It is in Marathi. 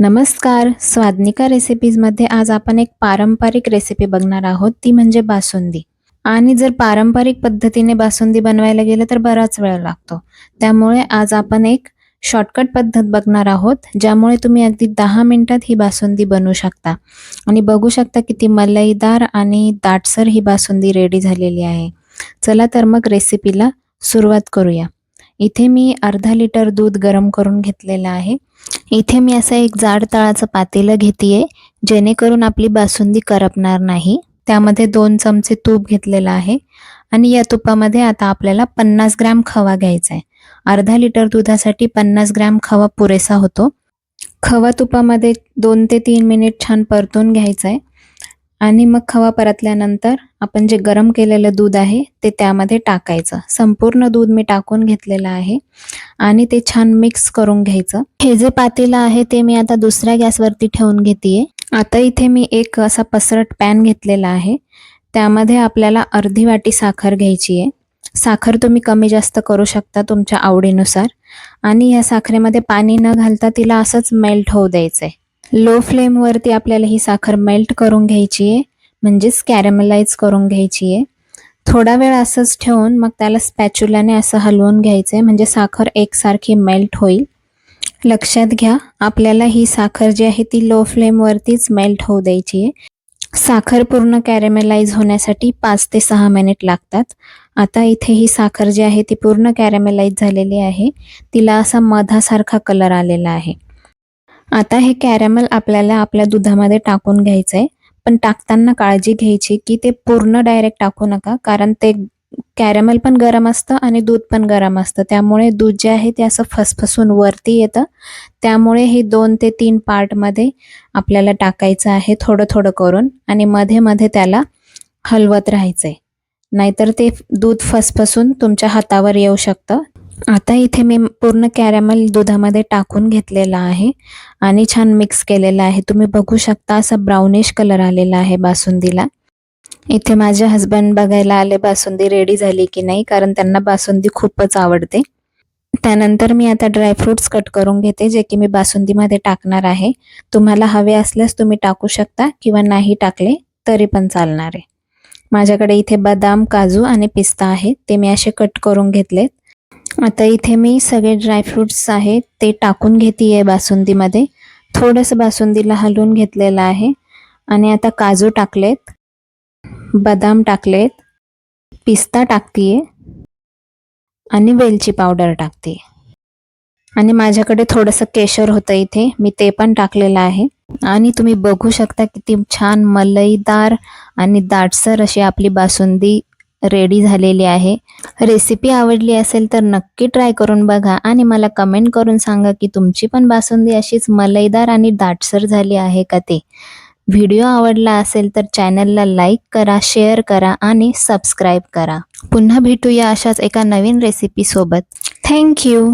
नमस्कार, स्वादनिका रेसिपीजमध्ये आज आपण एक पारंपरिक रेसिपी बघणार आहोत, ती म्हणजे बासुंदी. आणि जर पारंपरिक पद्धतीने बासुंदी बनवायला गेलं तर बराच वेळ लागतो. त्यामुळे आज आपण एक शॉर्टकट पद्धत बघणार आहोत, ज्यामुळे तुम्ही अगदी 10 मिनिटात ही बासुंदी बनवू शकता. आणि बघू शकता किती मलईदार आणि दाटसर ही बासुंदी रेडी झालेली आहे. चला तर मग रेसिपीला सुरुवात करूया. इथे मी अर्धा लिटर दूध गरम करून घेतलेलं आहे. इथे मी असं एक जाड तळाचं पातेलं घेतेय, जेणेकरून आपली बासुंदी करपणार नाही. त्यामध्ये 2 चमचे तूप घेतलेलं आहे आणि या तुपामध्ये आता आपल्याला 50 ग्रॅम खवा घ्यायचा आहे. अर्धा लिटर दुधासाठी 50 ग्रॅम खवा पुरेसा होतो. खवा तुपामध्ये 2 ते 3 मिनिट छान परतून घ्यायचा आहे आणि मग खवा परतल्यानंतर आपण जे गरम केलेलं दूध आहे ते त्यामध्ये टाकायचं. संपूर्ण दूध मी टाकून घेतलेलं आहे आणि ते छान मिक्स करून घ्यायचं. हे जे पातेलं आहे ते मी आता दुसऱ्या गॅसवरती ठेवून घेतेय. आता इथे मी एक असा पसरट पॅन घेतलेला आहे. त्यामध्ये आपल्याला अर्धी वाटी साखर घ्यायची आहे. साखर तुम्ही कमी जास्त करू शकता तुमच्या आवडीनुसार. आणि या साखरेमध्ये पाणी न घालता तिला असंच मेल्ट होऊ द्यायचंय. लो फ्लेमवरती आपल्याला ही साखर मेल्ट करून घ्यायची आहे, म्हणजेच कॅरमलाइज करून घ्यायची आहे. थोडा वेळ असंच ठेवून मग त्याला स्पॅच्युलाने असं हलवून घ्यायचंय, म्हणजे साखर एकसारखी मेल्ट होईल. लक्षात घ्या, आपल्याला ही साखर जी आहे ती लो फ्लेमवरतीच मेल्ट होऊ द्यायची आहे. साखर पूर्ण कॅरेमलाइज होण्यासाठी 5 ते 6 मिनिट लागतात. आता इथे ही साखर जी आहे ती पूर्ण कॅरेमलाइज झालेली आहे. तिला असा मधासारखा कलर आलेला आहे. आता हे कॅरमल आपल्याला आपल्या दुधामध्ये टाकून घ्यायचं आहे. पण टाकताना काळजी घ्यायची की ते पूर्ण डायरेक्ट टाकू नका, कारण ते कॅरमल पण गरम असतं आणि दूध पण गरम असतं. त्यामुळे दूध जे आहे ते असं फसफसून वरती येतं. त्यामुळे हे 2 ते 3 पार्टमध्ये आपल्याला टाकायचं आहे, थोडं थोडं करून, आणि मध्ये मध्ये त्याला हलवत राहायचंय. नाहीतर ते दूध फसफसून तुमच्या हातावर येऊ शकतं. आता इथे मी पूर्ण कॅरमल दुधामध्ये टाकून घेतलेला आहे आणि छान मिक्स केलेलं आहे. तुम्ही बघू शकता असा ब्राउनिश कलर आलेला आहे बासुंदीला. इथे माझे हस्बंड बघायला आले बासुंदी रेडी झाली की नाही, कारण त्यांना बासुंदी खूपच आवडते. त्यानंतर मी आता ड्रायफ्रुट्स कट करून घेते, जे की मी बासुंदीमध्ये टाकणार आहे. तुम्हाला हवे असल्यास तुम्ही टाकू शकता किंवा नाही टाकले तरी पण चालणार आहे. माझ्याकडे इथे बदाम, काजू आणि पिस्ता आहे, ते मी असे कट करून घेतलेत. आता इथे मी सगळे ड्रायफ्रुट्स आहेत ते टाकून घेतेय बासुंदीमध्ये. थोडंसं बासुंदीला हलवून घेतलेलं आहे आणि आता काजू टाकलेत, बदाम टाकलेत, पिस्ता टाकतीये आणि वेलची पावडर टाकते. आणि माझ्याकडे थोडंसं केशर होतं इथे, मी ते पण टाकलेलं आहे. आणि तुम्ही बघू शकता किती छान मलईदार आणि दाटसर अशी आपली बासुंदी रेडी झालेली आहे. रेसिपी आवडली असेल तर नक्की ट्राय करून बघा आणि मला कमेंट करून सांगा की तुमची पण बासुंदी अशीच मलईदार आणि दाटसर झाली आहे का ते. व्हिडिओ आवडला असेल तर चॅनलला लाईक करा, शेअर करा आणि सबस्क्राईब करा. पुन्हा भेटूया अशाच एका नवीन रेसिपी सोबत. थँक्यू.